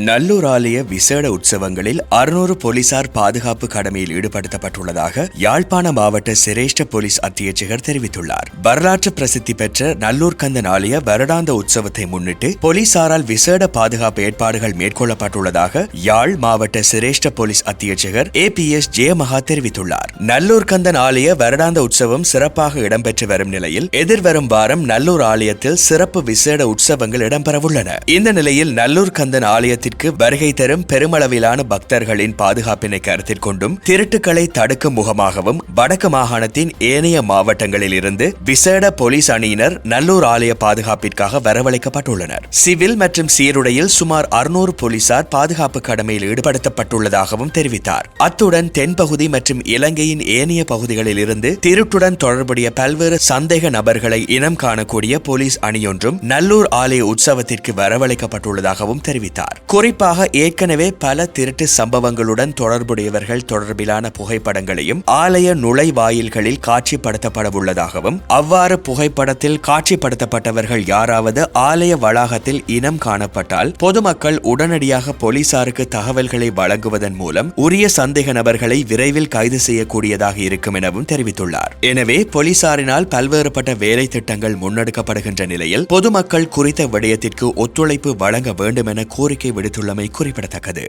நல்லூர் ஆலய விசேட உற்சவங்களில் 600 போலீசார் பாதுகாப்பு கடமையில் ஈடுபடுத்தப்பட்டுள்ளதாக யாழ்ப்பாண மாவட்ட சிரேஷ்ட போலீஸ் அத்தியட்சகர் தெரிவித்துள்ளார். வரலாற்று பிரசித்தி பெற்ற நல்லூர் கந்தன் ஆலய வருடாந்த உற்சவத்தை முன்னிட்டு போலீசாரால் விசேட பாதுகாப்பு ஏற்பாடுகள் மேற்கொள்ளப்பட்டுள்ளதாக யாழ் மாவட்ட சிரேஷ்ட போலீஸ் அத்தியட்சகர் APS ஜெயமகா தெரிவித்துள்ளார். நல்லூர் கந்தன் ஆலய வருடாந்த உற்சவம் சிறப்பாக இடம்பெற்று வரும் நிலையில் எதிர்வரும் வாரம் நல்லூர் ஆலயத்தில் சிறப்பு விசேட உற்சவங்கள் இடம்பெறவுள்ளன. இந்த நிலையில் நல்லூர் கந்தன் ஆலயத்திற்கு வருகை தரும் பெருமளவிலான பக்தர்களின் பாதுகாப்பினை கருத்தில் கொண்டும் திருட்டுக்களை தடுக்கும் முகமாகவும் வடக்கு மாகாணத்தின் ஏனைய மாவட்டங்களில் இருந்து விசேட போலீஸ் அணியினர் நல்லூர் ஆலய பாதுகாப்பிற்காக வரவழைக்கப்பட்டுள்ளனர். சிவில் மற்றும் சீருடையில் சுமார் 600 போலீசார் பாதுகாப்பு கடமையில் ஈடுபடுத்தப்பட்டுள்ளதாகவும் தெரிவித்தார். அத்துடன் தென்பகுதி மற்றும் இலங்கையின் ஏனைய பகுதிகளில் இருந்து திருட்டுடன் தொடர்புடைய பல்வேறு சந்தேக நபர்களை இனம் காணக்கூடிய போலீஸ் அணியொன்றும் நல்லூர் ஆலய உற்சவத்திற்கு வரவழைக்கப்பட்டுள்ளதாகவும் தெரிவித்தார். குறிப்பாக ஏற்கனவே பல திருட்டு சம்பவங்களுடன் தொடர்புடையவர்கள் தொடர்பிலான புகைப்படங்களையும் ஆலய நுழைவாயில்களில் காட்சிப்படுத்தப்படவுள்ளதாகவும் அவ்வாறு புகைப்படத்தில் காட்சிப்படுத்தப்பட்டவர்கள் யாராவது ஆலய வளாகத்தில் இனம் காணப்பட்டால் பொதுமக்கள் உடனடியாக போலீசாருக்கு தகவல்களை வழங்குவதன் மூலம் உரிய சந்தேக நபர்களை விரைவில் கைது செய்யக்கூடியதாக இருக்கும் எனவும் தெரிவித்துள்ளார். எனவே போலீசாரினால் பல்வேறுபட்ட வேலை திட்டங்கள் முன்னெடுக்கப்படுகின்ற நிலையில் பொதுமக்கள் குறித்த விடயத்திற்கு ஒத்துழைப்பு வழங்க வேண்டும் என கோரிக்கை விடுத்துள்ளமை குறிப்பிடத்தக்கது.